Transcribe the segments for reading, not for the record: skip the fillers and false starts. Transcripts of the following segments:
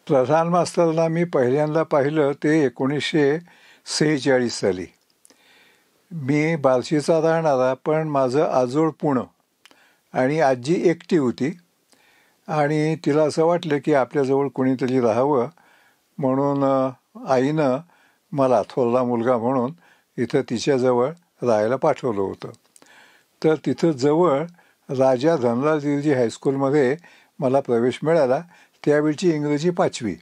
प्रधान मास्तरला मी पहिल्यांदा पाहिलं ते 1946 साली. मी बार्शीचा राहणारा, पण माझं आजोळ पुणं आणि आजी एकटी होती आणि तिला असं वाटलं की आपल्याजवळ कोणीतरी राहावं म्हणून आईनं मला थोरला मुलगा म्हणून इथं तिच्याजवळ राहायला पाठवलं होतं. तर तिथं जवळ राजा धनराजगिरी हायस्कूलमध्ये मला प्रवेश मिळाला. त्यावेळची इंग्रजी 5वी.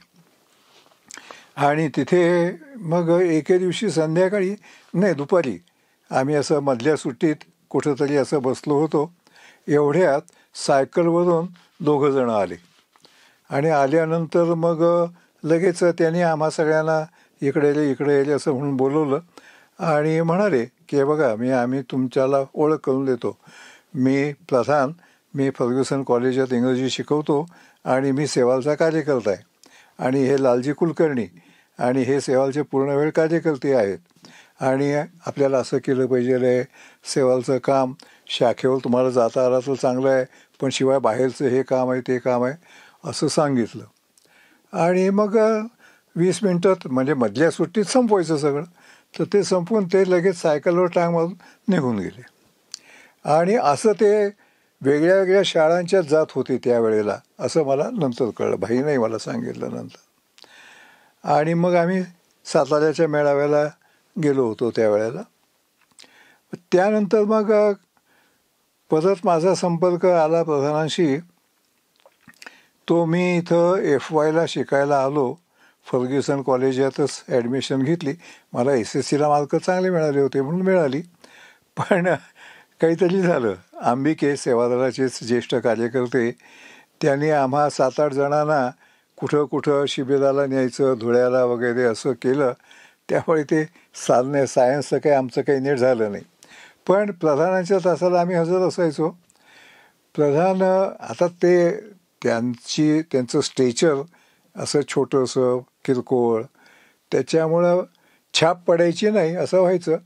आणि तिथे मग एके दिवशी संध्याकाळी नाही दुपारी आम्ही असं मधल्या सुट्टीत कुठंतरी असं बसलो होतो. एवढ्यात सायकलवरून 2 जण आले आणि आल्यानंतर मग लगेच त्यांनी आम्हा सगळ्यांना इकडे ये असं म्हणून बोलवलं आणि म्हणाले की बघा आम्ही तुमच्याला ओळख करून देतो. मी प्रधान, मी फर्ग्युसन कॉलेजात इंग्रजी शिकवतो आणि मी सेवालचा कार्यकर्ता आहे. आणि हे लालजी कुलकर्णी आणि हे सेवालचे पूर्णवेळ कार्यकर्ते आहेत. आणि आपल्याला असं केलं पाहिजे, सेवालचं काम शाखेवर तुम्हाला जाता आला तर चांगलं आहे, पण शिवाय बाहेरचं हे काम आहे ते काम आहे असं सांगितलं. आणि मग 20 मिनटात म्हणजे मधल्या सुट्टीत संपवायचं सगळं. तर ते संपवून ते लगेच सायकलवर टांग मारून निघून गेले. आणि असं ते वेगळ्या वेगळ्या शाळांच्यात जात होते त्यावेळेला, असं मला नंतर कळलं. भाईनाही मला सांगितलं नंतर. आणि मग आम्ही साताऱ्याच्या मेळाव्याला गेलो होतो त्यावेळेला. त्यानंतर मग परत माझा संपर्क आला प्रधानांशी. तो मी इथं FYला शिकायला आलो. फर्ग्युसन कॉलेजातच ॲडमिशन घेतली. मला SSCला मार्क चांगले मिळाले होते म्हणून मिळाली. पण काहीतरी झालं. अंबिके सेवादलाचेच ज्येष्ठ कार्यकर्ते त्यांनी आम्हा 7-8 जणांना कुठं शिबिराला न्यायचं, धुळ्याला वगैरे असं केलं. त्यामुळे ते सायन्सचं काही आमचं काही नीट झालं नाही. पण प्रधानांच्या तासाला आम्ही हजर असायचो. प्रधान आता त्यांचं स्टेचर असं छोटंसं किरकोळ, त्याच्यामुळं छाप पडायची नाही असं व्हायचं.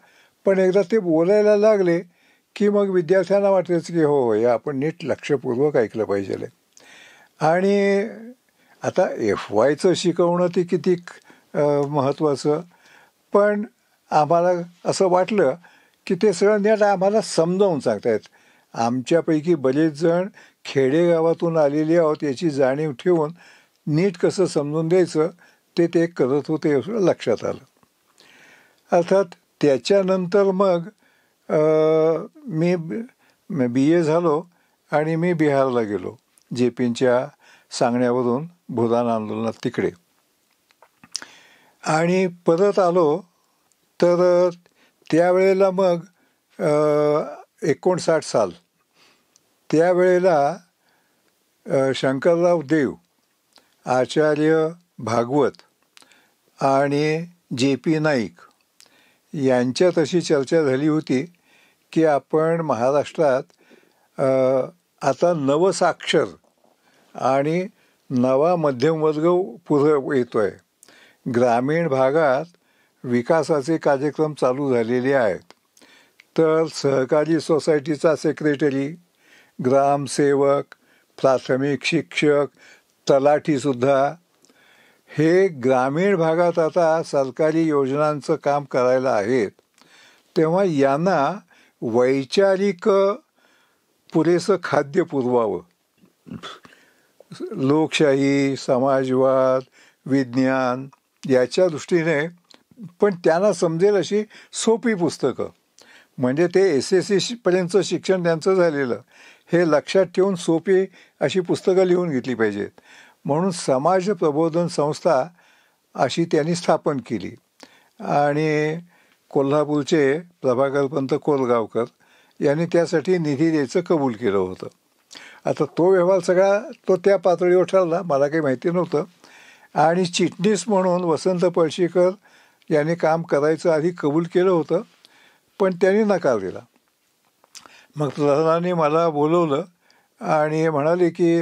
पण एकदा ते बोलायला लागले की मग विद्यार्थ्यांना वाटायचं की हो हे आपण नीट लक्षपूर्वक ऐकलं पाहिजे. आणि आता FYचं शिकवणं ते किती महत्त्वाचं, पण आम्हाला असं वाटलं की ते सगळं नीट आम्हाला समजावून सांगतायत. आमच्यापैकी बरेच जण खेडेगावातून आलेले आहोत याची जाणीव ठेवून नीट कसं समजून द्यायचं ते करत होते असं लक्षात आलं. अर्थात त्याच्यानंतर मग मी BA झालो आणि मी बिहारला गेलो. JPच्या सांगण्यावरून भूदान आंदोलनात तिकडे. आणि परत आलो तर त्यावेळेला मग 59 साल त्यावेळेला शंकरराव देव, आचार्य भागवत आणि JP नाईक यांच्यात अशी चर्चा झाली होती की आपण महाराष्ट्रात आता नवसाक्षर आणि नवा मध्यमवर्ग पुढं येतो आहे. ग्रामीण भागात विकासाचे कार्यक्रम चालू झालेले आहेत. तर सहकारी सोसायटीचा सेक्रेटरी, ग्रामसेवक, प्राथमिक शिक्षक, तलाठीसुद्धा हे ग्रामीण भागात आता सरकारी योजनांचं काम करायला आहेत. तेव्हा यांना वैचारिक पुरेसं खाद्य पुरवावं. लोकशाही, समाजवाद, विज्ञान याच्या दृष्टीने, पण त्यांना समजेल अशी सोपी पुस्तकं, म्हणजे ते SSCपर्यंतचं शिक्षण त्यांचं झालेलं, हे लक्षात ठेवून सोपी अशी पुस्तकं लिहून घेतली पाहिजेत. म्हणून समाज प्रबोधन संस्था अशी त्यांनी स्थापन केली. आणि कोल्हापूरचे प्रभाकरपंत कोलगावकर यांनी त्यासाठी निधी द्यायचं कबूल केलं होतं. आता तो व्यवहार सगळा त्या पातळीवर ठरला, मला काही माहिती नव्हतं. आणि चिटणीस म्हणून वसंत पळशीकर यांनी काम करायचं आधी कबूल केलं होतं, पण त्यांनी नकार दिला. मग प्रधानांनी मला बोलवलं आणि म्हणाले की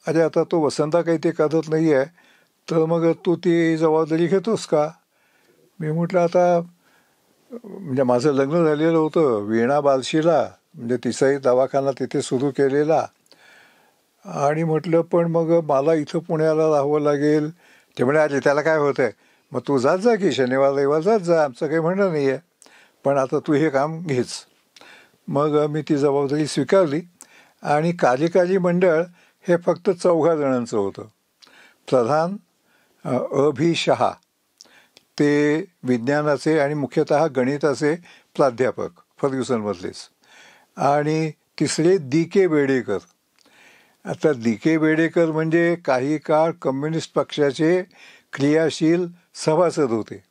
अरे आता तो वसंता काही ते करत नाही आहे, तर मग तू ती जबाबदारी घेतोस का? मी म्हटलं आता म्हणजे माझं लग्न झालेलं होतं वीणा बार्शीला, म्हणजे तिचाही दवाखाना तिथे सुरू केलेला. आणि म्हटलं पण मग मला इथं पुण्याला राहावं लागेल, ते म्हणे अरे त्याला काय होतं आहे, मग तू जात जा की शनिवार रविवार जात जा, आमचं काही म्हणणं नाही आहे, पण आता तू हे काम घेच. मग मी ती जबाबदारी स्वीकारली आणि कार्यकारी मंडळ हे फक्त 4 जणांचं होतं. प्रधान, अभि शहा ते विज्ञानाचे आणि मुख्यतः गणिताचे प्राध्यापक फर्ग्युसनमधलेच, आणि तिसरे D.K. बेडेकर. आता D.K. बेडेकर म्हणजे काही काळ कम्युनिस्ट पक्षाचे क्रियाशील सभासद होते,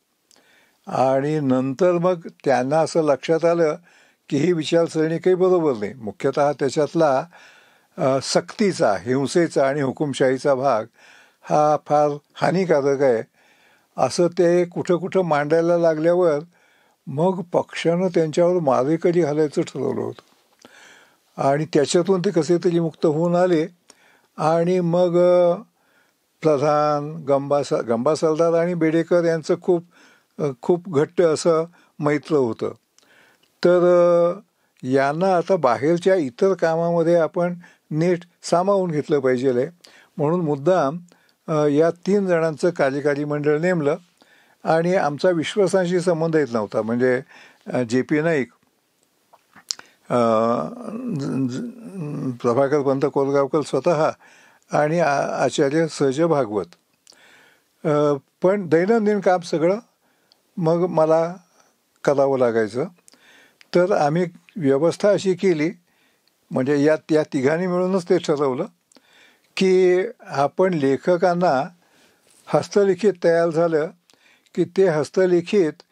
आणि नंतर मग त्यांना असं लक्षात आलं की ही विचारसरणी काही बरोबर नाही. मुख्यतः त्याच्यातला सक्तीचा, हिंसेचा आणि हुकुमशाहीचा भाग हा फार हानिकारक आहे असं ते कुठं कुठं मांडायला लागल्यावर मग पक्षानं त्यांच्यावर मारेकरी घालायचं ठरवलं होतं, आणि त्याच्यातून ते कसे तरी मुक्त होऊन आले. आणि मग प्रधान, गंबा सरदार आणि बेडेकर यांचं खूप घट्ट असं मैत्र होतं. तर यांना आता बाहेरच्या इतर कामामध्ये आपण नीट सामावून घेतलं पाहिजे, म्हणून मुद्दाम या 3 जणांचं कार्यकारी मंडळ नेमलं. आणि आमचा विश्वासांशी संबंध येत नव्हता, म्हणजे J.P. नाईक, प्रभाकर पंत कोलगावकर स्वतः आणि आचार्य सहज भागवत. पण दैनंदिन काम सगळं मग मला करावं लागायचं. तर आम्ही व्यवस्था अशी केली, म्हणजे या तिघांनी मिळूनच ते ठरवलं की आपण लेखकांना हस्तलिखित तयार झालं की ते हस्तलिखित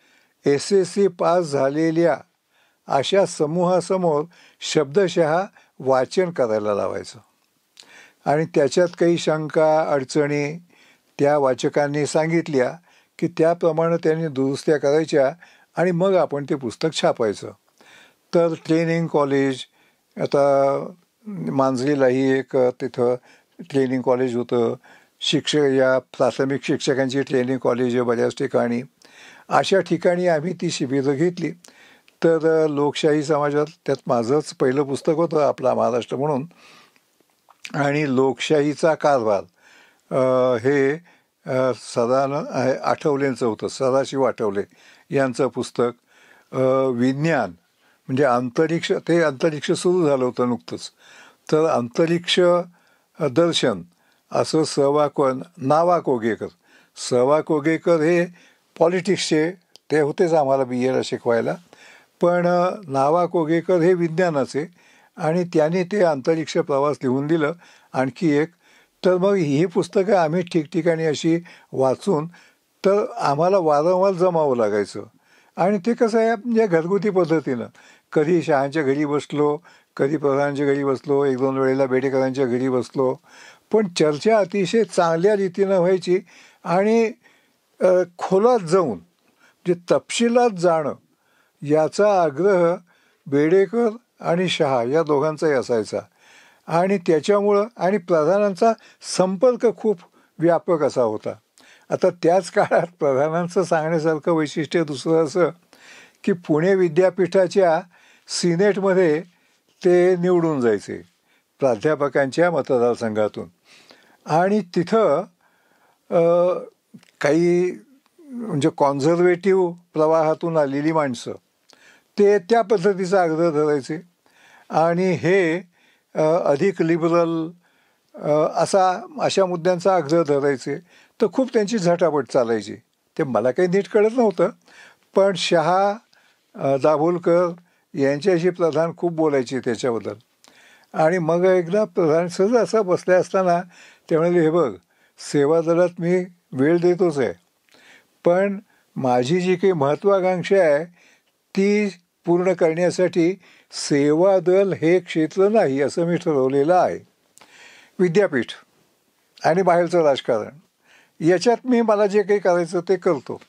SSC पास झालेल्या अशा समूहासमोर शब्दशः वाचन करायला लावायचं, आणि त्याच्यात काही शंका अडचणी त्या वाचकांनी सांगितल्या की त्याप्रमाणे त्यांनी दुरुस्त्या करायच्या, आणि मग आपण ते पुस्तक छापायचं. तर ट्रेनिंग कॉलेज, आता मांजरीलाही एक तिथं ट्रेनिंग कॉलेज होतं, या प्राथमिक शिक्षकांची ट्रेनिंग कॉलेज आहे बऱ्याच ठिकाणी, अशा ठिकाणी आम्ही ती शिबिरं घेतली. तर लोकशाही समाजात त्यात माझंच पहिलं पुस्तक होतं, आपला महाराष्ट्र म्हणून, आणि लोकशाहीचा कारभार हे आठवलेंचं होतं, सदाशिव आठवले यांचं पुस्तक. विज्ञान म्हणजे अंतरिक्ष सुरू झालं होतं नुकतंच, तर अंतरिक्ष दर्शन असं नावा कोगेकर हे पॉलिटिक्सचे ते होतेच आम्हाला BA शिकवायला, पण नावा कोगेकर हे विज्ञानाचे, आणि त्याने ते अंतरिक्ष प्रवास लिहून दिलं आणखी एक. तर मग ही पुस्तकं आम्ही ठिकठिकाणी अशी वाचून, तर आम्हाला वारंवार जमावं लागायचं. आणि ते कसं आहे, म्हणजे घरगुती पद्धतीनं, कधी शहांच्या घरी बसलो, कधी प्रधानांच्या घरी बसलो, 1-2 वेळेला बेडेकरांच्या घरी बसलो, पण चर्चा अतिशय चांगल्या रीतीनं व्हायची. आणि खोलात जाऊन म्हणजे तपशिलात जाणं याचा आग्रह बेडेकर आणि शहा या दोघांचाही असायचा, आणि त्याच्यामुळं आणि प्रधानांचा संपर्क खूप व्यापक असा होता. आता त्याच काळात प्रधानांचं सांगण्यासारखं वैशिष्ट्य दुसरं असं की पुणे विद्यापीठाच्या सिनेटमध्ये ते निवडून जायचे प्राध्यापकांच्या मतदारसंघातून, आणि तिथं काही म्हणजे कॉन्झर्वेटिव्ह प्रवाहातून आलेली माणसं ते त्या पद्धतीचा आग्रह धरायचे, आणि हे अधिक लिबरल अशा मुद्द्यांचा आग्रह धरायचे. तर खूप त्यांची झटापट चालायची. ते मला काही नीट कळत नव्हतं, पण शहा, दाभोलकर यांच्याशी प्रधान खूप बोलायचे त्याच्याबद्दल. आणि मग एकदा प्रधान सहज असं बसले असताना ते म्हणाले, हे बघ, सेवा दलात मी वेळ देतोच आहे, पण माझी जी काही महत्त्वाकांक्षा आहे ती पूर्ण करण्यासाठी सेवा दल हे क्षेत्र नाही असं मी ठरवलेलं आहे. विद्यापीठ आणि बाहेरचं राजकारण याच्यात मला जे काही करायचं ते करतो.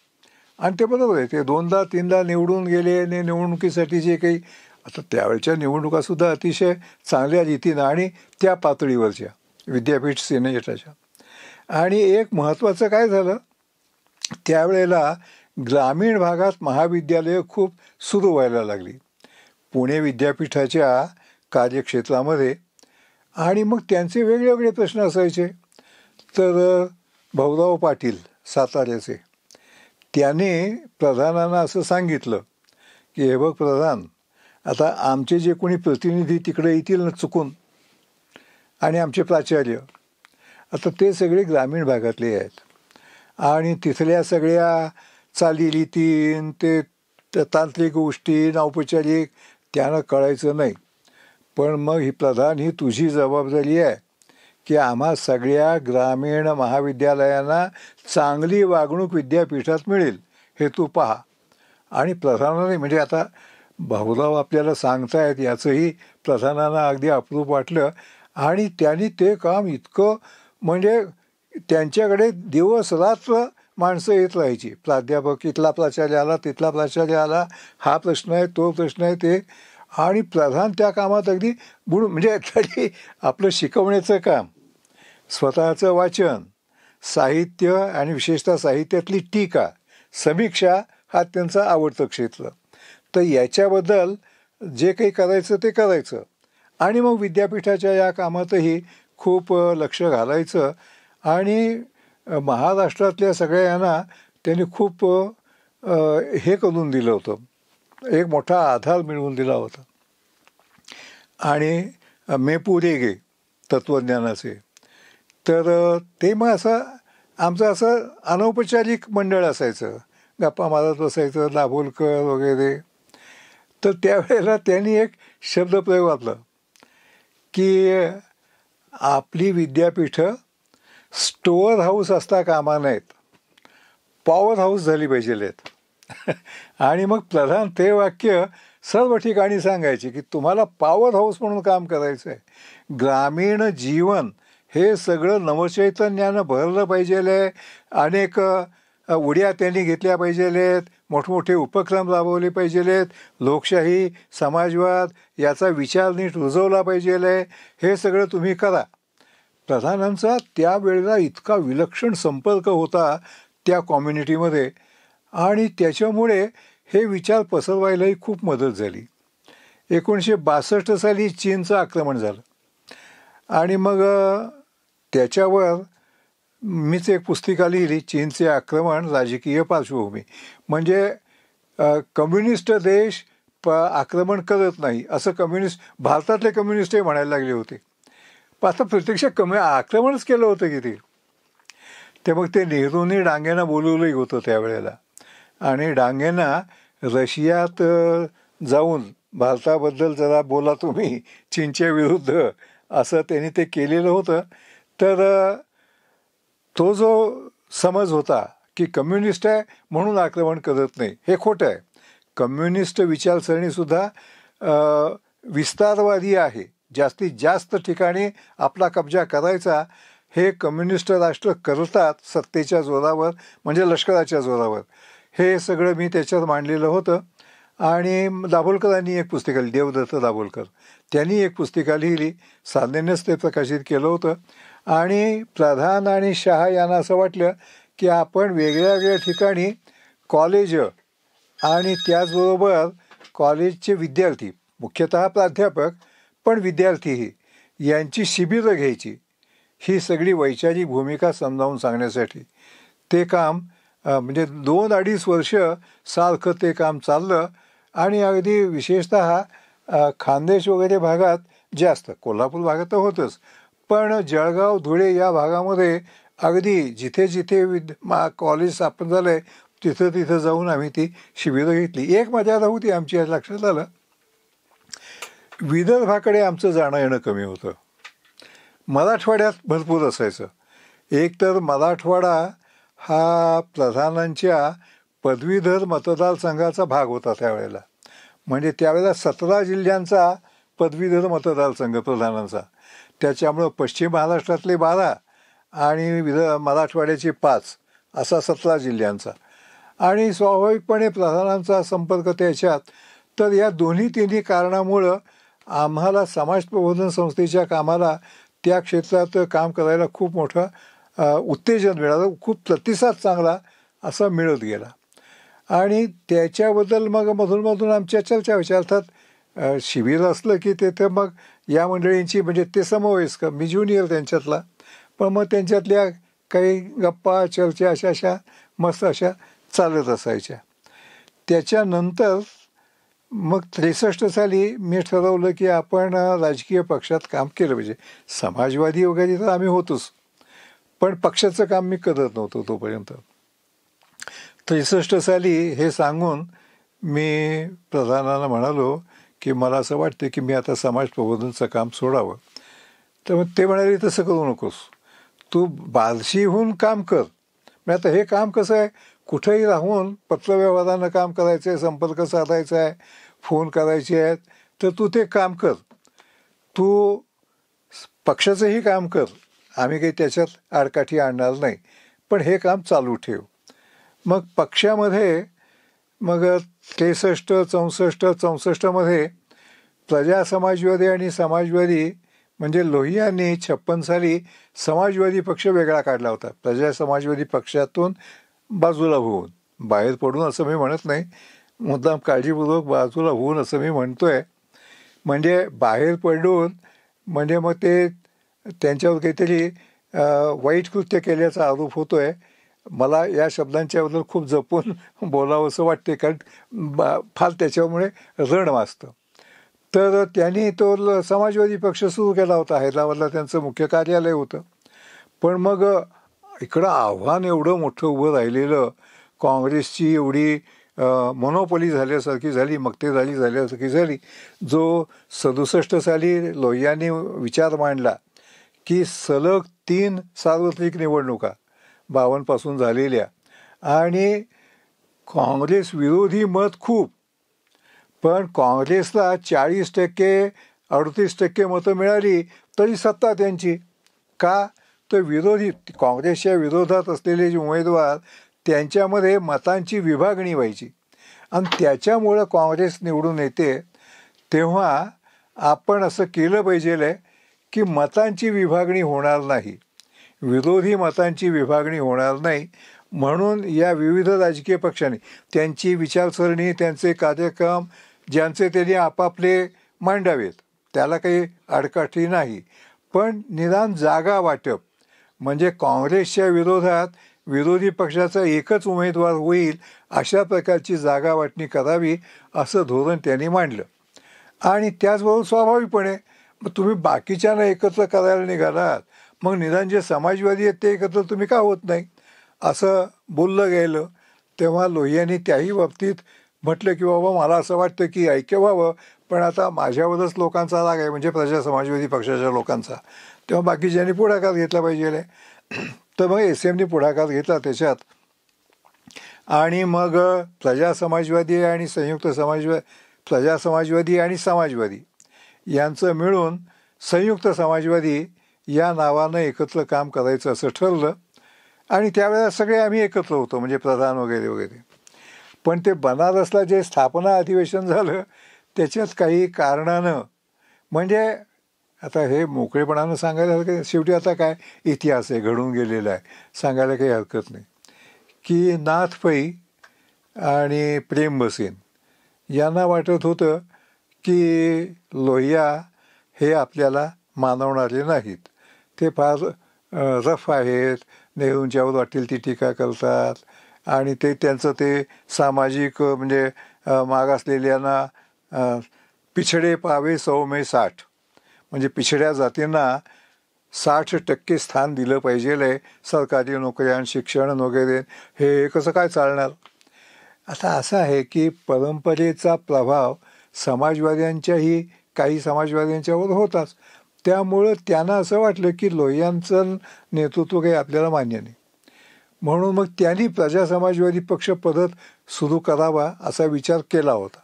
आणि ते बरोबर आहे, ते 2दा-3दा निवडून गेले आणि निवडणुकीसाठी जे काही, आता त्यावेळच्या निवडणुकासुद्धा अतिशय चांगल्या रीतीनं आणि त्या पातळीवरच्या विद्यापीठ सिनेटाच्या. आणि एक महत्त्वाचं काय झालं, त्यावेळेला ग्रामीण भागात महाविद्यालयं खूप सुरू व्हायला लागली पुणे विद्यापीठाच्या कार्यक्षेत्रामध्ये, आणि मग त्यांचे वेगवेगळे प्रश्न असायचे. तर भाऊराव पाटील साताऱ्याचे, त्याने प्रधानांना असं सांगितलं की हे बघ प्रधान, आता आमचे जे कोणी प्रतिनिधी तिकडे येतील ना चुकून, आणि आमचे प्राचार्य, आता ते सगळे ग्रामीण भागातले आहेत आणि तिथल्या सगळ्या चालीरीती ते तांत्रिक गोष्टी औपचारिक त्यांना कळायचं नाही. पण मग ही प्रधान, ही तुझी जबाबदारी आहे की आम्हा सगळ्या ग्रामीण महाविद्यालयांना चांगली वागणूक विद्यापीठात मिळेल हे तू पहा. आणि प्रधानाने, म्हणजे आता भाऊराव आपल्याला सांगतायत याचंही प्रधानांना अगदी अप्रूप वाटलं आणि त्यांनी ते काम इतकं, म्हणजे त्यांच्याकडे दिवस रात्र माणसं येत राहायची. प्राध्यापक इथला प्राचार्य आला, तिथला प्राचार्य आला, हा प्रश्न आहे, तो प्रश्न आहे, ते, आणि प्रधान त्या कामात अगदी बुडून, म्हणजे तरी आपलं शिकवण्याचं काम, स्वतःचं वाचन, साहित्य आणि विशेषतः साहित्यातली टीका, समीक्षा हा त्यांचं आवडतं क्षेत्र. तर याच्याबद्दल जे काही करायचं ते करायचं आणि मग विद्यापीठाच्या या कामातही खूप लक्ष घालायचं आणि महाराष्ट्रातल्या सगळ्यांना त्यांनी खूप हे करून दिलं होतं, एक मोठा आधार मिळवून दिला होता. आणि मेपुरेगे तत्त्वज्ञानाचे, तर ते मग असं आमचं असं अनौपचारिक मंडळ असायचं, गप्पा मारत बसायचं, दाभोलकर वगैरे. तर त्यावेळेला त्यांनी एक शब्दप्रयोग वापरला की आपली विद्यापीठं स्टोअर हाऊस असता कामा नाहीत, पॉवर हाऊस झाली पाहिजेत. आणि मग प्रधान ते वाक्य सर्व ठिकाणी सांगायचे की तुम्हाला पॉवर हाऊस म्हणून काम करायचं आहे. ग्रामीण जीवन हे सगळं नवचैतन्यानं भरलं पाहिजे, अनेक उड्या त्यांनी घेतल्या पाहिजेत, मोठमोठे उपक्रम राबवले पाहिजेत, लोकशाही समाजवाद याचा विचार नीट रुजवला पाहिजे, हे सगळं तुम्ही करा. प्रधानांचा त्यावेळेला इतका विलक्षण संपर्क होता त्या कम्युनिटीमध्ये आणि त्याच्यामुळे हे विचार पसरवायलाही खूप मदत झाली. 1962 साली चीनचं आक्रमण झालं आणि मग त्याच्यावर मीच एक पुस्तिका लिहिली, चीनचे आक्रमण राजकीय पार्श्वभूमी. म्हणजे कम्युनिस्ट देश आक्रमण करत नाही असं भारतातले कम्युनिस्टही म्हणायला लागले होते. पण आता प्रत्यक्ष आक्रमणच केलं होतं की ते मग ते नेहरूंनी डांगेंना बोलवलंही होतं त्यावेळेला आणि डांगेंना रशियात जाऊन भारताबद्दल जरा बोला तुम्ही चीनच्या विरुद्ध, असं त्यांनी ते केलेलं होतं. तर तो जो समज होता की कम्युनिस्ट आहे म्हणून आक्रमण करत नाही, हे खोटं आहे. कम्युनिस्ट विचारसरणीसुद्धा विस्तारवादी आहे, जास्तीत जास्त ठिकाणी आपला कब्जा करायचा. हे कम्युनिस्ट राष्ट्र करतात सत्तेच्या जोरावर, म्हणजे लष्कराच्या जोरावर. हे सगळं मी त्याच्यात मांडलेलं होतं. आणि दाभोलकरांनी एक पुस्तिका लिहिली, देवदत्त दाभोलकर, त्यांनी एक पुस्तिका लिहिली, साधनेनेच ते प्रकाशित केलं होतं. आणि प्रधान आणि शहा यांना असं वाटलं की आपण वेगळ्या वेगळ्या ठिकाणी कॉलेज आणि त्याचबरोबर कॉलेजचे विद्यार्थी, मुख्यतः प्राध्यापक पण विद्यार्थीही, यांची शिबिरं घ्यायची, ही सगळी वैचारिक भूमिका समजावून सांगण्यासाठी. ते काम म्हणजे 2-2.5 वर्ष सारखं ते काम चाललं. आणि अगदी विशेषतः खानदेश वगैरे भागात जास्त, कोल्हापूर भागात तर होतंच, पण जळगाव धुळे या भागामध्ये अगदी जिथे जिथे कॉलेज स्थापन झालं आहे तिथं तिथं जाऊन आम्ही ती शिबिरं घेतली. एक मर्यादा होती आमची, आज लक्षात आलं, विदर्भाकडे आमचं जाणं येणं कमी होतं, मराठवाड्यात भरपूर असायचं. एक तर मराठवाडा हा प्रधानांच्या पदवीधर मतदारसंघाचा भाग होता त्यावेळेला. म्हणजे त्यावेळेला 17 जिल्ह्यांचा पदवीधर मतदारसंघ प्रधानांचा. त्याच्यामुळं पश्चिम महाराष्ट्रातले 12 आणि मराठवाड्याचे 5 असा 17 जिल्ह्यांचा. आणि स्वाभाविकपणे प्रधानांचा संपर्क त्याच्यात. तर या तिन्ही कारणामुळं आम्हाला समाज प्रबोधन संस्थेच्या कामाला त्या क्षेत्रात काम करायला खूप मोठं उत्तेजन मिळालं, खूप प्रतिसाद चांगला असा मिळत गेला. आणि त्याच्याबद्दल मग मधून आमच्या चर्चा व्हायच्या. अर्थात शिबिर असलं की तिथं मग या मंडळींची, म्हणजे ते समवयस्क, मी ज्युनियर त्यांच्यातला, पण मग त्यांच्यातल्या काही गप्पा चर्चा अशा मस्त अशा चालत असायच्या. त्याच्यानंतर मग 63 साली मी ठरवलं की आपण राजकीय पक्षात काम केलं पाहिजे. समाजवादी वगैरे तर आम्ही होतोच, पण पक्षाचं काम मी करत नव्हतो तोपर्यंत. 63 साली हे सांगून मी प्रधानांना म्हणालो की मला असं वाटतं की मी आता समाज प्रबोधनचं काम सोडावं. तर मग ते म्हणाले तसं करू नकोस, तू बार्शीहून काम कर. मग आता हे काम कसं आहे, कुठेही राहून पत्रव्यवहारानं काम करायचं आहे, संपर्क साधायचा आहे, फोन करायचे आहेत, तर तू ते काम कर. तू पक्षाचंही काम कर, आम्ही काही त्याच्यात आडकाठी आणणार नाही, पण हे काम चालू ठेव. मग पक्षामध्ये मग 63, 64मध्ये प्रजा समाजवादी आणि समाजवादी म्हणजे लोहियांनी 56 साली समाजवादी पक्ष वेगळा काढला होता. प्रजा समाजवादी पक्षातून बाजूला होऊन, बाहेर पडून असं मी म्हणत नाही, मुद्दाम काळजीपूर्वक बाजूला होऊन असं मी म्हणतोय. म्हणजे बाहेर पडून म्हणजे मग ते त्यांच्यावर काहीतरी वाईट कृत्य केल्याचा आरोप होतोय. मला या शब्दांच्याबद्दल खूप जपून बोलावं असं वाटते, कारण फार त्याच्यामुळे रण वाजतं. तर त्यांनी तो समाजवादी पक्ष सुरू केला होता. हैदराबादला त्यांचं मुख्य कार्यालय होतं. पण मग इकडं आव्हान एवढं मोठं उभं राहिलेलं, काँग्रेसची एवढी मोनोपॉली झाल्यासारखी झाली, मक्तेदारी झाल्यासारखी झाली. जो 67 साली लोहियांनी विचार मांडला की सलग 3 सार्वत्रिक निवडणुका 52 पासून झालेल्या, आणि काँग्रेस विरोधी मत खूप, पण काँग्रेसला 40%, 38% मतं मिळाली तरी सत्ता त्यांची. का तर विरोधी काँग्रेसच्या विरोधात असलेले जे उमेदवार त्यांच्यामध्ये मतांची विभागणी व्हायची, आणि त्याच्यामुळं काँग्रेस निवडून येते. तेव्हा आपण असं केलं पाहिजे की मतांची विभागणी होणार नाही, विरोधी मतांची विभागणी होणार नाही. म्हणून या विविध राजकीय पक्षांनी त्यांची विचारसरणी, त्यांचे कार्यक्रम ज्यांचे त्यांनी आपापले मांडावेत, त्याला काही आडकाठी नाही. पण निदान जागा वाटप म्हणजे काँग्रेसच्या विरोधात विरोधी पक्षाचा एकच उमेदवार होईल अशा प्रकारची जागा वाटणी करावी, असं धोरण त्यांनी मांडलं. आणि त्याचबरोबर स्वाभाविकपणे मग तुम्ही बाकीच्यांना एकत्र करायला निघालात, मग निदान जे समाजवादी आहेत ते एकत्र तुम्ही का होत नाही, असं बोललं गेलं. तेव्हा लोहियांनी त्याही बाबतीत म्हटलं की बाबा मला असं वाटतं की ऐक्य व्हावं, पण आता माझ्यावरच लोकांचा राग आहे, म्हणजे प्रजा समाजवादी पक्षाच्या लोकांचा. तेव्हा बाकीच्यांनी पुढाकार घेतला पाहिजे. तर मग SMनी पुढाकार घेतला त्याच्यात, आणि मग प्रजा समाजवादी आणि प्रजा समाजवादी आणि समाजवादी यांचं मिळून संयुक्त समाजवादी या नावानं एकत्र काम करायचं असं ठरलं. आणि त्यावेळेला सगळे आम्ही एकत्र होतो, म्हणजे प्रधान वगैरे वगैरे. पण ते बनारसला जे स्थापना अधिवेशन झालं त्याच्यात काही कारणानं, म्हणजे आता हे मोकळेपणानं सांगायला हरकत, शेवटी आता काय इतिहास आहे, घडून गेलेला आहे, सांगायला काही हरकत नाही, की नाथ पै आणि प्रेम भसीन यांना वाटत होतं की लोहिया हे आपल्याला मानवणारे नाहीत, ते फार रफ आहेत, नेहरूंच्यावर वाटेल ती टीका करतात, आणि ते त्यांचं ते सामाजिक म्हणजे मागासलेल्यांना पिछडे पावे 100 में 60, म्हणजे पिछड्या जातींना 60% स्थान दिलं पाहिजे सरकारी नोकऱ्या, शिक्षण वगैरे. हे कसं काय चालणार. आता असं आहे की परंपरेचा प्रभाव समाजवाद्यांच्याही काही समाजवाद्यांच्यावर होताच. त्यामुळं त्यांना असं वाटलं की लोहियांचं नेतृत्व काही आपल्याला मान्य नाही, म्हणून मग त्यांनी प्रजा समाजवादी पक्ष परत सुरू करावा असा विचार केला होता.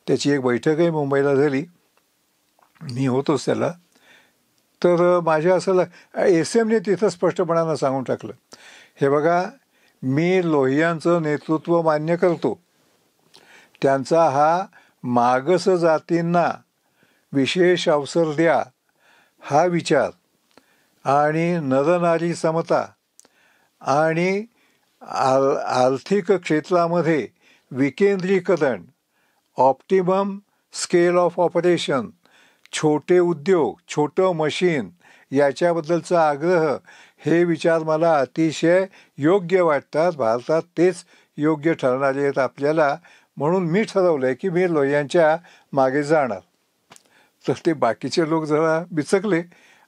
त्याची एक बैठकही मुंबईला झाली, मी होतोच त्याला. तर माझ्या असं SMने तिथं स्पष्टपणानं सांगून टाकलं, हे बघा मी लोहियांचं नेतृत्व मान्य करतो, त्यांचा हा मागास जातींना विशेष अवसर द्या हा विचार, आणि नरनारी समता, आणि आर्थिक क्षेत्रामध्ये विकेंद्रीकरण, ऑप्टिमम स्केल ऑफ ऑपरेशन, छोटे उद्योग, छोटं मशीन याच्याबद्दलचा आग्रह, हे विचार मला अतिशय योग्य वाटतात. भारतात तेच योग्य ठरणारे आहेत आपल्याला. म्हणून मी ठरवलं आहे की मी लोह्यांच्या मागे जाणार. तर ते बाकीचे लोक जरा बिचकले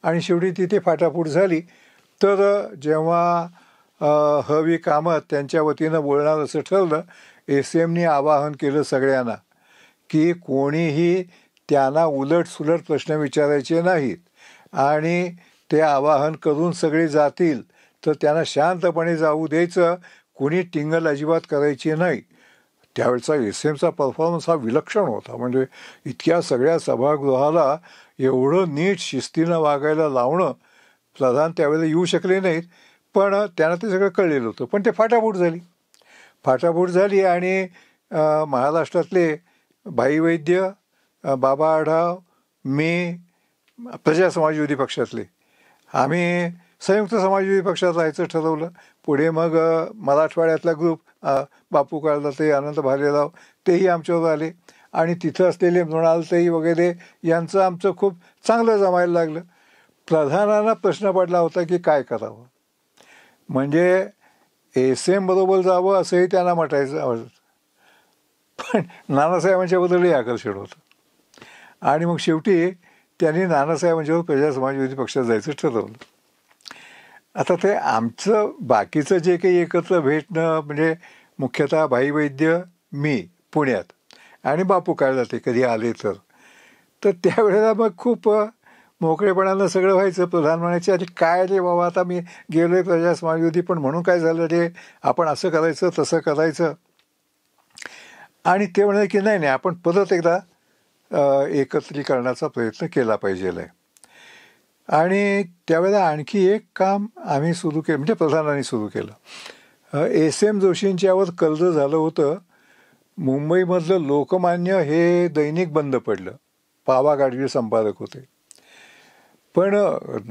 आणि शेवटी तिथे फाटाफूट झाली. तर जेव्हा हवी कामत त्यांच्या वतीनं बोलणार असं ठरलं, एस-एमनी आवाहन केलं सगळ्यांना की कोणीही त्यांना उलटसुलट प्रश्न विचारायचे नाहीत आणि ते आवाहन करून सगळे जातील तर त्यांना शांतपणे जाऊ द्यायचं, कोणी टिंगल अजिबात करायची नाही. त्यावेळचा एस-एमचा परफॉर्मन्स हा विलक्षण होता. म्हणजे इतक्या सगळ्या सभागृहाला एवढं नीट शिस्तीनं वागायला लावणं, प्रधान त्यावेळेला येऊ शकले नाहीत, पण त्यांना ते सगळं कळलेलं होतं. पण ते फाटाफूट झाली आणि महाराष्ट्रातले भाई वैद्य, बाबा आढाव, मी, प्रजा समाजवादी पक्षातले, आम्ही संयुक्त समाजवादी पक्षात राहायचं ठरवलं. पुढे मग मराठवाड्यातला ग्रुप, बापू काळदाते, अनंत भालेराव, तेही आमच्यावर आले आणि तिथं असलेले मृणालताई वगैरे यांचं आमचं खूप चांगलं जमायला लागलं. प्रधानांना प्रश्न पडला होता की काय करावं. म्हणजे एस-एम बरोबर जावं असंही त्यांना आवडत, पण नानासाहेबांच्याबद्दलही आकर्षण होतं आणि मग शेवटी त्यांनी नानासाहेबांच्यावर प्रजा समाजवादी पक्षात जायचं ठरवलं. आता ते आमचं बाकीचं जे काही एकत्र भेटणं म्हणजे मुख्यतः भाई वैद्य, मी पुण्यात आणि बापू काळदाते कधी आले तर त्यावेळेला मग खूप मोकळेपणानं सगळं व्हायचं. प्रधान म्हणायचे, अरे काय रे बाबा, आता मी गेलोय प्रजा समाजवादी, पण म्हणून काय झालं रे, आपण असं करायचं तसं करायचं. आणि ते म्हणाले की नाही आपण परत एकदा एकत्रीकरणाचा प्रयत्न केला पाहिजे आहे. आणि त्यावेळेला आणखी एक काम आम्ही सुरू केलं, म्हणजे प्रधानांनी सुरू केलं. एस-एम जोशींच्यावर कर्ज झालं होतं. मुंबईमधलं लोकमान्य हे दैनिक बंद पडलं. पावा गाडगे संपादक होते. पण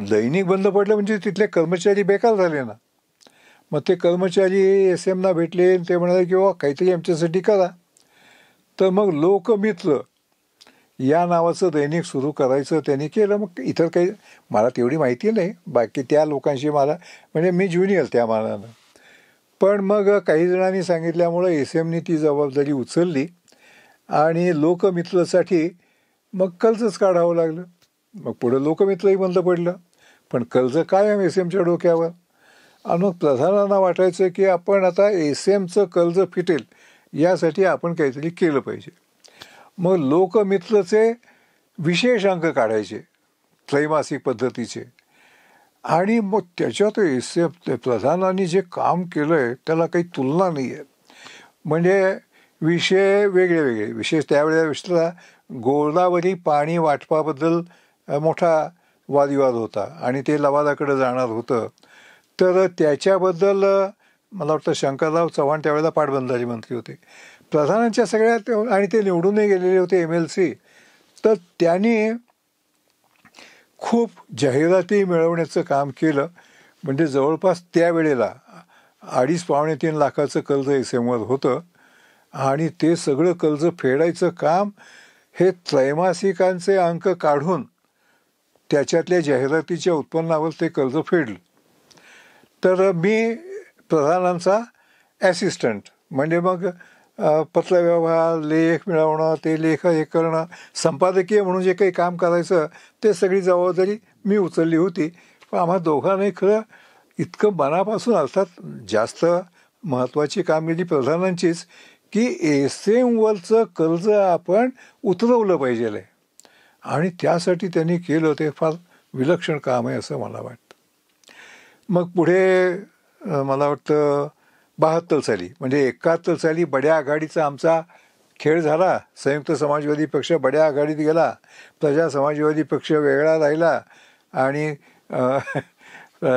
दैनिक बंद पडलं म्हणजे तिथले कर्मचारी बेकार झाले ना. मग ते कर्मचारी एस-एमना भेटले, ते म्हणाले की काहीतरी आमच्यासाठी करा. तर मग लोकमित्र या नावाचं दैनिक सुरू करायचं त्यांनी केलं. मग इतर काही मला तेवढी माहिती नाही, बाकी त्या लोकांशी मला, म्हणजे मी ज्युनियर त्या मानानं. पण मग काही जणांनी सांगितल्यामुळं एस-एमनी ती जबाबदारी उचलली आणि लोकमित्रसाठी मग कर्जच काढावं लागलं. मग पुढं लोकमित्रही बंद पडलं, पण कर्ज कायम एस-एमच्या डोक्यावर. आणि मग प्रधानांना वाटायचं की आपण आता एस-एमचं कर्ज फिटेल यासाठी आपण काहीतरी केलं पाहिजे. मग लोकमित्रचे विशेष अंक काढायचे त्रैमासिक पद्धतीचे. आणि मग त्याच्यात एस-एम प्रधानांनी जे काम केलं आहे त्याला काही तुलना नाही आहे. म्हणजे विषय वेगळे विशेष त्यावेळेला विषयाला गोदावरी पाणी वाटपाबद्दल मोठा वादविवाद होता आणि ते लवादाकडे जाणार होतं. तर त्याच्याबद्दल मला वाटतं शंकरराव चव्हाण त्यावेळेला पाटबंधारे मंत्री होते. प्रधानांच्या सगळ्यात, आणि ते निवडूनही गेलेले होते MLC. तर त्यांनी खूप जाहिराती मिळवण्याचं काम केलं. म्हणजे जवळपास त्यावेळेला 2.5-3 लाखाचं कर्ज एस-एमवर होतं आणि ते सगळं कर्ज फेडायचं काम हे त्रैमासिकांचे अंक काढून त्याच्यातल्या जाहिरातीच्या उत्पन्नावर ते कर्ज फेडलं. तर मी प्रधानांचा ॲसिस्टंट, म्हणजे मग पत्रव्यवहार, लेख मिळवणं, ते लेख हे करणं, संपादकीय म्हणून जे काही काम करायचं ते सगळी जबाबदारी मी उचलली होती. पण आम्हा दोघांनाही खरं इतकं मनापासून, अर्थात जास्त महत्त्वाची कामगिरी प्रधानांचीच, की एस-एमवरचं कर्ज आपण उतरवलं पाहिजे आहे आणि त्यासाठी त्यांनी केलं. ते फार विलक्षण काम आहे असं मला वाटतं. मग पुढे मला वाटतं 72 साली, म्हणजे 71 साली बड्या आघाडीचा आमचा खेळ झाला. संयुक्त समाजवादी पक्ष बड्या आघाडीत गेला, प्रजा समाजवादी पक्ष वेगळा राहिला आणि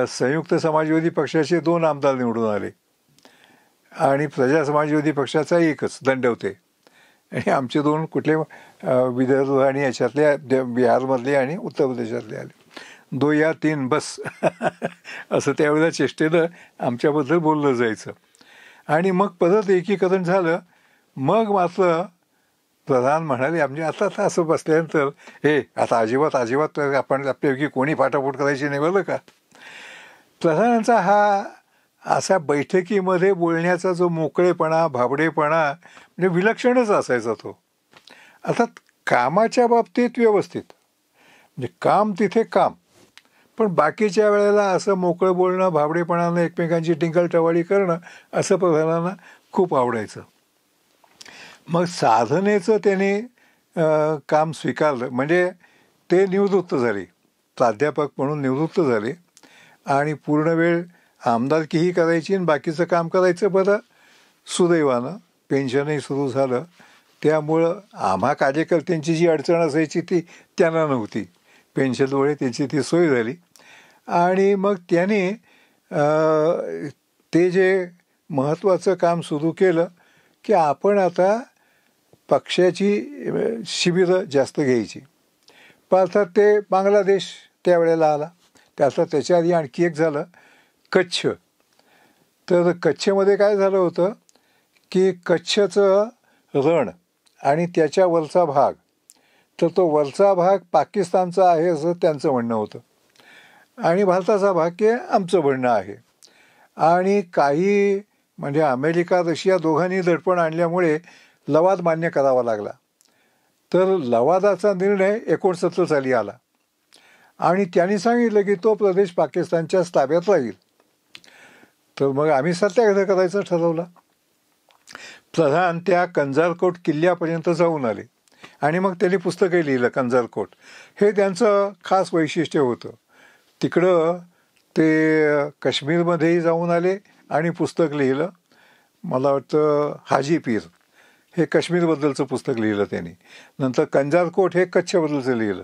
संयुक्त समाजवादी पक्षाचे 2 आमदार निवडून आले आणि प्रजा समाजवादी पक्षाचा एकच, दंडवते. आणि आमचे 2 कुठले विदर्भ आणि याच्यातले बिहारमधले आणि उत्तर प्रदेशातले आले. 2 या 3 बस असं त्यावेळेला चेष्टेनं आमच्याबद्दल बोललं जायचं. आणि मग परत एकीकरण झालं. मग मात्र प्रधान म्हणाले, म्हणजे आता असं बसल्यानंतर, हे आता अजिबात आपण आपल्यापैकी कोणी फाटाफूट करायची नाही बरं का. प्रधानांचा हा असा बैठकीमध्ये बोलण्याचा जो मोकळेपणा, भाबडेपणा म्हणजे विलक्षणच असायचा तो. अर्थात कामाच्या बाबतीत व्यवस्थित, म्हणजे काम तिथे काम, पण बाकीच्या वेळेला असं मोकळं बोलणं, भाबडेपणानं एकमेकांची टिंगलटवाळी करणं असं प्रधानांना खूप आवडायचं. मग साधनेचं त्याने काम स्वीकारलं, म्हणजे ते निवृत्त झाले, प्राध्यापक म्हणून निवृत्त झाले आणि पूर्ण वेळ आमदारकीही करायची आणि बाकीचं काम करायचं. बरं, सुदैवानं पेन्शनही सुरू झालं, त्यामुळं आम्हा कार्यकर्त्यांची जी अडचण असायची ती त्यांना नव्हती. पेन्शनमुळे त्याची ती सोय झाली. आणि मग त्याने ते जे महत्त्वाचं काम सुरू केलं की आपण आता पक्षाची शिबिरं जास्त घ्यायची. पण अर्थात ते बांगलादेश त्यावेळेला आला. त्याच्या आधी आणखी एक झालं कच्छ. तर कच्छमध्ये काय झालं होतं की कच्छचं रण आणि त्याच्यावरचा भाग, तर तो वरचा भाग पाकिस्तानचा आहे असं त्यांचं म्हणणं होतं आणि भारताचा भाग की आमचं म्हणणं आहे. आणि काही म्हणजे अमेरिका रशिया दोघांनी दडपण आणल्यामुळे लवाद मान्य करावा लागला. तर लवादाचा निर्णय 69 साली आला आणि त्यांनी सांगितलं की तो प्रदेश पाकिस्तानच्याच ताब्यात राहील. तर मग आम्ही सत्याग्रह करायचं ठरवलं. प्रधान त्या कंजारकोट किल्ल्यापर्यंत जाऊन आले आणि मग त्यांनी पुस्तकही लिहिलं. कंजारकोट हे त्यांचं खास वैशिष्ट्य होतं. तिकडं ते काश्मीरमध्येही जाऊन आले आणि पुस्तक लिहिलं. मला वाटतं हाजी पीर हे काश्मीरबद्दलचं पुस्तक लिहिलं त्यांनी. नंतर कंजारकोट हे कच्छबद्दलचं लिहिलं.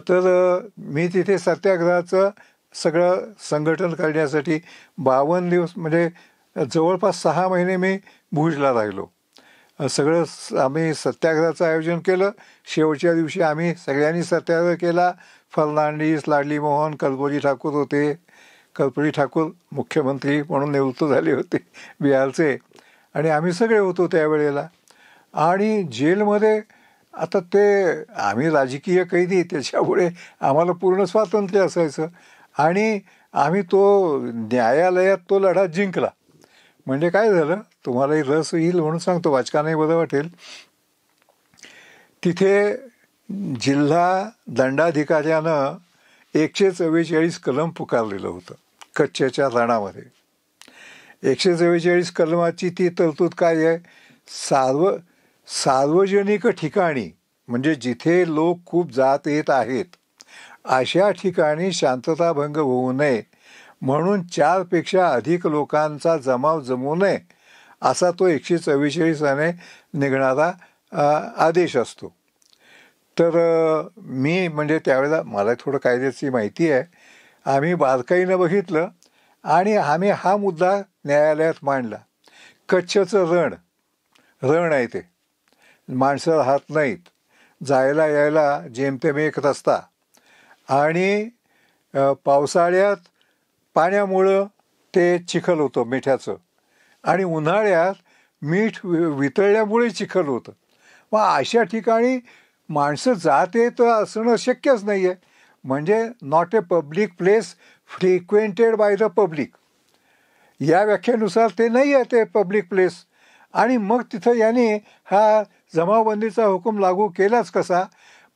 तर मी तिथे सत्याग्रहाचं सगळं संघटन करण्यासाठी 52 दिवस म्हणजे जवळपास 6 महिने मी भुजला राहिलो. सगळं आम्ही सत्याग्रहाचं आयोजन केलं. शेवटच्या दिवशी आम्ही सगळ्यांनी सत्याग्रह केला. फर्नांडिस, लाडली मोहन, कर्पूरी ठाकूर होते. कर्पूरी ठाकूर मुख्यमंत्री म्हणून निवृत्त झाले होते बिहारचे आणि आम्ही सगळे होतो त्यावेळेला. आणि जेलमध्ये आता ते आम्ही राजकीय कैदी, त्याच्यामुळे आम्हाला पूर्ण स्वातंत्र्य असायचं आणि आम्ही तो न्यायालयात तो लढा जिंकला. म्हणजे काय झालं, तुम्हालाही रस येईल म्हणून सांगतो, वाचकांनाही बरं वाटेल. तिथे जिल्हा दंडाधिकाऱ्यानं 144 कलम पुकारलेलं होतं कच्छच्या रणामध्ये. 144 कलमाची ती तरतूद काय आहे, सार्वजनिक ठिकाणी म्हणजे जिथे लोक खूप जात येत आहेत अशा ठिकाणी शांतताभंग होऊ नये म्हणून 4 पेक्षा अधिक लोकांचा जमाव जमू नये असा तो 144 निघणारा आदेश असतो. तर मी म्हणजे त्यावेळेला मला थोडं कायद्याची माहिती आहे, आम्ही बारकाईनं बघितलं आणि आम्ही हा मुद्दा न्यायालयात मांडला. कच्छचं रण आहे, ते माणसं राहत नाहीत, जायला यायला जेमतेम एक रस्ता आणि पावसाळ्यात पाण्यामुळं ते चिखल होतं मिठाचं आणि उन्हाळ्यात मीठ वितळल्यामुळे चिखल होतं. मग अशा ठिकाणी माणसं जात येत असणं शक्यच नाही आहे. म्हणजे not a public place frequented by the public, या व्याख्येनुसार ते नाही आहे ते पब्लिक प्लेस. आणि मग तिथं यांनी हा जमावबंदीचा हुकूम लागू केलाच कसा,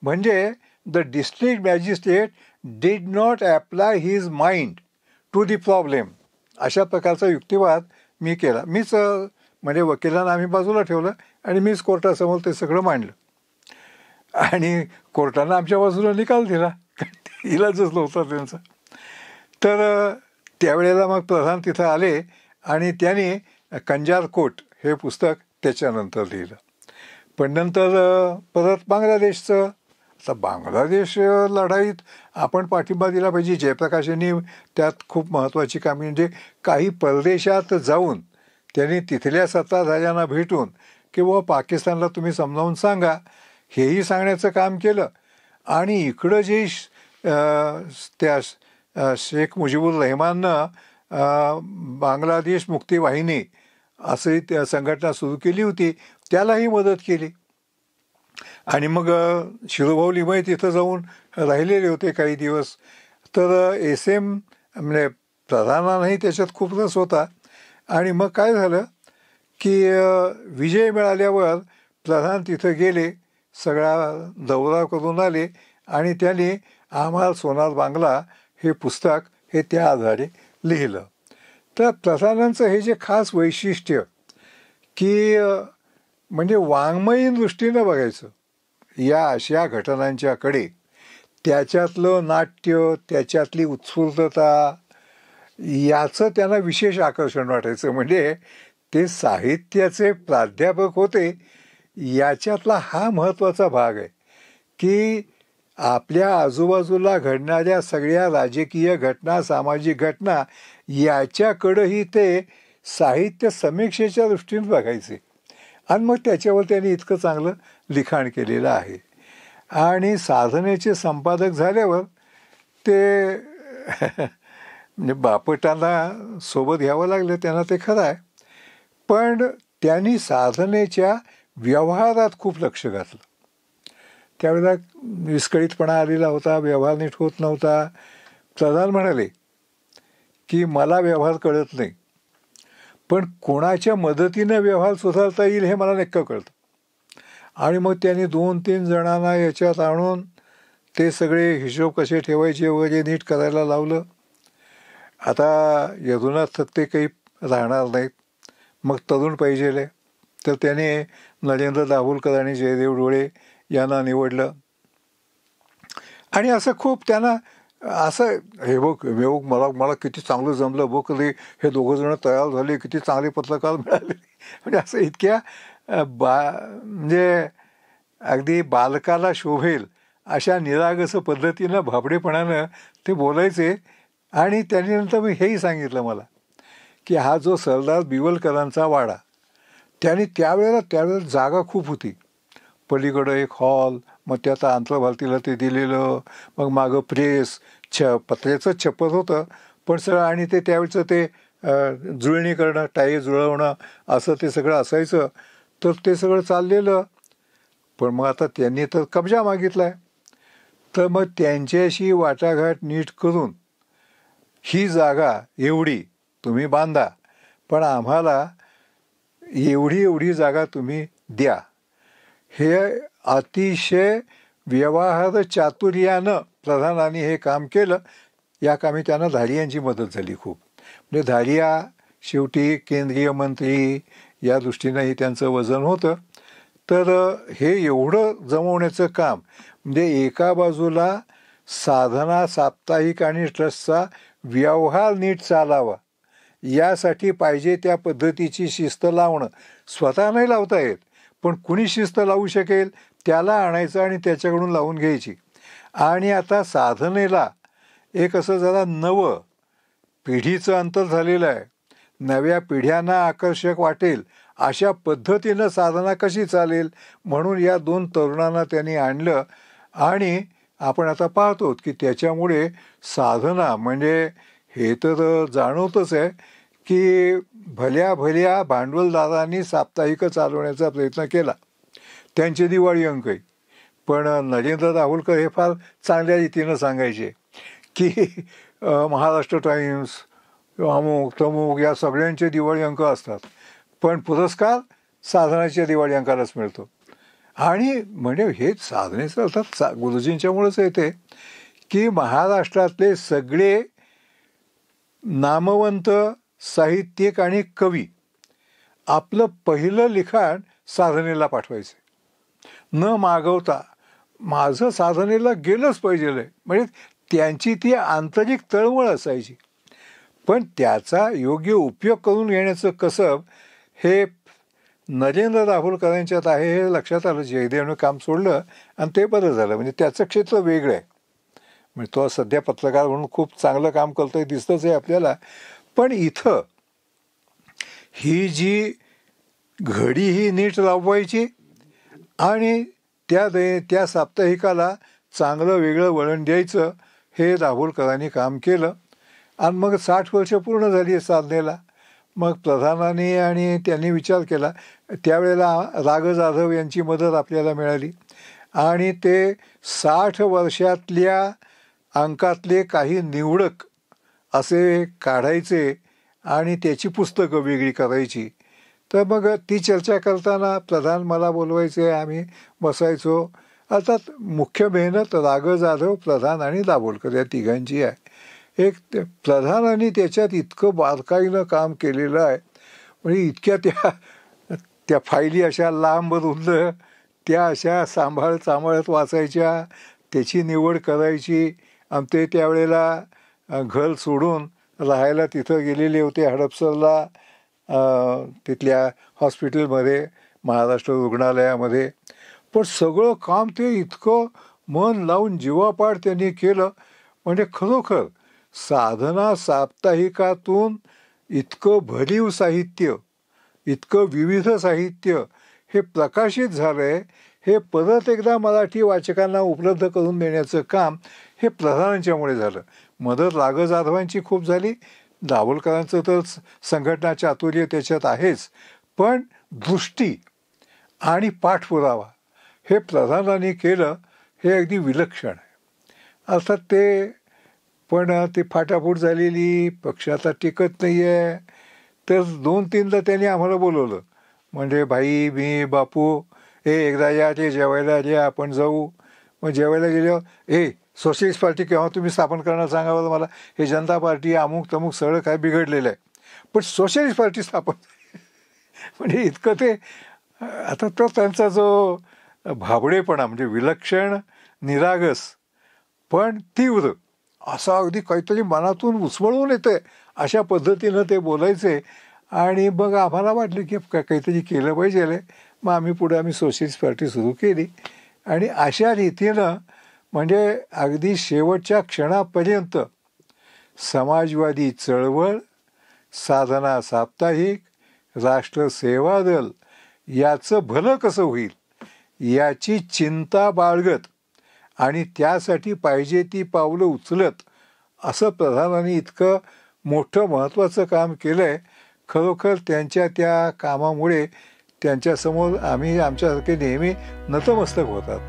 म्हणजे the district magistrate did not apply his mind to the problem. अशा प्रकारचा युक्तिवाद मी केला. मीच म्हणजे वकिलांना आम्ही बाजूला ठेवलं आणि मीच कोर्टासमोर ते सगळं मांडलं आणि कोर्टानं आमच्या बाजूला निकाल दिला. इलाजच नव्हता त्यांचा. तर त्यावेळेला मग प्रधान तिथं आले आणि त्यांनी कंजारकोट हे पुस्तक त्याच्यानंतर लिहिलं. पण नंतर परत बांगलादेशचं. आता बांगलादेश लढाईत आपण पाठिंबा दिला पाहिजे. जयप्रकाश यांनी त्यात खूप महत्त्वाची कामे, म्हणजे काही परदेशात जाऊन त्यांनी तिथल्या सत्ताधाऱ्यांना भेटून किंवा पाकिस्तानला तुम्ही समजावून सांगा हेही सांगण्याचं काम केलं. आणि इकडं जे त्या शेख मुजीबुर रहमाननं बांगलादेश मुक्ती वाहिनी असं त्या संघटना सुरू केली होती, त्यालाही मदत केली. आणि मग शिरोभाऊ लिमय तिथं जाऊन राहिलेले होते काही दिवस. तर SM म्हणजे प्रधानांनाही त्याच्यात खूप रस होता. आणि मग काय झालं की विजय मिळाल्यावर प्रधान तिथं गेले, सगळा दौरा करून आले आणि त्यांनी आम्हाला सोनार बांगला हे पुस्तक हे त्या आधारे लिहिलं. तर प्रधानांचं हे जे खास वैशिष्ट्य की म्हणजे वाङ्मयीन दृष्टीनं बघायचं या अशा घटनांच्याकडे, त्याच्यातलं नाट्य, त्याच्यातली उत्स्फूर्तता, याचं त्यांना विशेष आकर्षण वाटायचं. म्हणजे ते साहित्याचे प्राध्यापक होते, याच्यातला हा महत्त्वाचा भाग आहे की आपल्या आजूबाजूला घडणाऱ्या सगळ्या राजकीय घटना, सामाजिक घटना याच्याकडंही ते साहित्य समीक्षेच्या दृष्टीने बघायचे. आणि मग त्याच्यावर त्यांनी इतकं चांगलं लिखाण केलेलं आहे. आणि साधनेचे संपादक झाल्यावर ते म्हणजे बापटांना सोबत घ्यावं लागलं त्यांना, ते खरं आहे. पण त्यांनी साधनेच्या व्यवहारात खूप लक्ष घातलं. त्यावेळेला विस्कळीतपणा आलेला होता, व्यवहार नीट होत नव्हता. प्रधान म्हणाले की मला व्यवहार कळत नाही, पण कोणाच्या मदतीनं व्यवहार सुधारता येईल हे मला नक्की कळतं. आणि मग त्यांनी 2-3 जणांना याच्यात आणून ते सगळे हिशोब कसे ठेवायचे वगैरे नीट करायला लावलं. आता यदुनाथ थत्ते काही राहणार नाहीत, मग तरुण पाहिजे, तर त्याने नरेंद्र दाभोलकर आणि जयदेव डोळे यांना निवडलं. आणि असं खूप त्यांना असं हे बघ मला मला किती चांगलं जमलं बघ रे, हे दोघं जण तयार झाले, किती चांगले पत्रकार मिळाले. म्हणजे असं इतक्या म्हणजे अगदी बालकाला शोभेल अशा निरागस पद्धतीनं भाबडेपणानं ते बोलायचे. आणि त्यांनी नंतर मी हेही सांगितलं मला की हा जो सरदार बिवलकरांचा वाडा, त्याने त्यावेळेला जागा खूप होती, पलीकडं एक हॉल, मग त्यात आंतरभारतीला ते दिलेलं, मग मागं प्रेस, पत्र्याचं छप्पर होतं पण सगळं, आणि ते त्यावेळचं ते जुळणी करणं, टाई जुळवणं असं ते सगळं असायचं. तर ते सगळं चाललेलं. पण मग आता त्यांनी तर कब्जा मागितला आहे, तर मग त्यांच्याशी वाटाघाट नीट करून ही जागा एवढी तुम्ही बांधा, पण आम्हाला एवढी जागा तुम्ही द्या. हे अतिशय व्यवहार चातुर्यानं प्रधानांनी हे काम केलं. या कामी त्यांना धारियांची मदत झाली खूप. म्हणजे धारिया शेवटी केंद्रीय मंत्री या दृष्टीनंही त्यांचं वजन होतं. तर हे एवढं जमवण्याचं काम म्हणजे एका बाजूला साधना साप्ताहिक आणि ट्रस्टचा व्यवहार नीट चालावा यासाठी पाहिजे त्या पद्धतीची शिस्त लावणं. स्वतः नाही लावता येत, पण कुणी शिस्त लावू शकेल त्याला आणायचं आणि त्याच्याकडून लावून घ्यायची. आणि आता साधनेला एक असं जरा नवं पिढीचं अंतर झालेलं आहे. नव्या पिढ्यांना आकर्षक वाटेल अशा पद्धतीनं साधना कशी चालेल म्हणून या 2 तरुणांना त्यांनी आणलं. आणि आपण आता पाहतो की त्याच्यामुळे साधना म्हणजे हे तर जाणवतच आहे की भल्या भांडवलदारांनी साप्ताहिक चालवण्याचा प्रयत्न केला, त्यांचे दिवाळी अंकही. पण नरेंद्र दाभोलकर हे फार चांगल्या रीतीनं सांगायचे की महाराष्ट्र टाइम्स, अमुक तमुक या सगळ्यांचे दिवाळी अंक असतात, पण पुरस्कार साधनाच्या दिवाळी अंकालाच मिळतो. आणि म्हणजे हे साधनेचं अर्थात गुरुजींच्यामुळेच येते की महाराष्ट्रातले सगळे नामवंत साहित्यिक आणि कवी आपलं पहिलं लिखाण साधनेला पाठवायचे न मागवता. माझं साधनेला गेलंच पाहिजे, म्हणजे त्यांची ती आंतरिक तळमळ असायची. पण त्याचा योग्य उपयोग करून घेण्याचं कसब हे नरेंद्र दाभोलकरांच्यात आहे हे लक्षात आलं. जयदेवनं काम सोडलं आणि ते बरं झालं, म्हणजे त्याचं क्षेत्र वेगळं आहे. म्हणजे तो सध्या पत्रकार म्हणून खूप चांगलं काम करतोय दिसतंच आहे आपल्याला. पण इथं ही जी घडी ही नीट लाववायची आणि त्या साप्ताहिकाला चांगलं वेगळं वळण द्यायचं, हे दाभोलकरांनी काम केलं. आणि मग 60 वर्ष पूर्ण झाली साधनेला. मग प्रधानांनी आणि त्यांनी विचार केला. त्यावेळेला राग जाधव यांची मदत आपल्याला मिळाली आणि ते 60 वर्षातल्या अंकातले काही निवडक असे काढायचे आणि त्याची पुस्तकं वेगळी करायची. तर मग ती चर्चा करताना प्रधान मला बोलवायचे, आम्ही बसायचो. अर्थात मुख्य मेहनत राघव जाधव, प्रधान आणि दाभोलकर या तिघांची आहे. प्रधानांनी त्याच्यात इतकं बारकाईनं काम केलेलं आहे, म्हणजे इतक्या त्या फायली अशा लांब रुंद त्या अशा सांभाळत वाचायच्या, त्याची निवड करायची. आमचे त्यावेळेला घर सोडून राहायला तिथं गेलेले होते हडपसरला, तिथल्या हॉस्पिटलमध्ये, महाराष्ट्र रुग्णालयामध्ये. पण सगळं काम ते इतकं मन लावून जीवापाड त्यांनी केलं. म्हणजे खरोखर साधना साप्ताहिकातून इतकं भरीव साहित्य, इतकं विविध साहित्य हे प्रकाशित झालं आहे, हे परत एकदा मराठी वाचकांना उपलब्ध करून देण्याचं काम हे प्रधानांच्यामुळे झालं. मदत राघव जाधवांची खूप झाली, दाभोलकरांचं तर संघटना चातुर्य त्याच्यात आहेच, पण दृष्टी आणि पाठपुरावा हे प्रधानांनी केलं, हे अगदी विलक्षण आहे. अर्थात ते फाटाफूट झालेली, पक्ष आता टिकत नाही आहे, तर 2-3दा त्यांनी आम्हाला बोलवलं. म्हणजे भाई, मी, बापू, एकदा या, ते जेवायला या, आपण जाऊ. मग जेवायला गेल्यावर सोशलिस्ट पार्टी केव्हा तुम्ही स्थापन करणार सांगावं मला, हे जनता पार्टी अमुक तमुक सगळं काय बिघडलेलं आहे, पण सोशलिस्ट पार्टी स्थापन म्हणजे इतकं ते. आता तो त्यांचा जो भाबडेपणा म्हणजे विलक्षण, निरागस पण तीव्र, असा अगदी काहीतरी मनातून उसमळून येतं अशा पद्धतीनं ते बोलायचे. आणि मग आम्हाला वाटलं की काहीतरी केलं पाहिजे. मग आम्ही सोशलिस्ट पार्टी सुरू केली आणि अशा रीतीनं म्हणजे अगदी शेवटच्या क्षणापर्यंत समाजवादी चळवळ, साधना साप्ताहिक, राष्ट्र सेवा दल याचं भलं कसं होईल याची चिंता बाळगत आणि त्यासाठी पाहिजे ती पावलं उचलत असं प्रधानांनी इतकं मोठं महत्त्वाचं काम केलं आहे. खरोखर त्यांच्या त्या कामामुळे त्यांच्यासमोर आम्ही आमच्यासारखे नेहमी नतमस्तक होतात.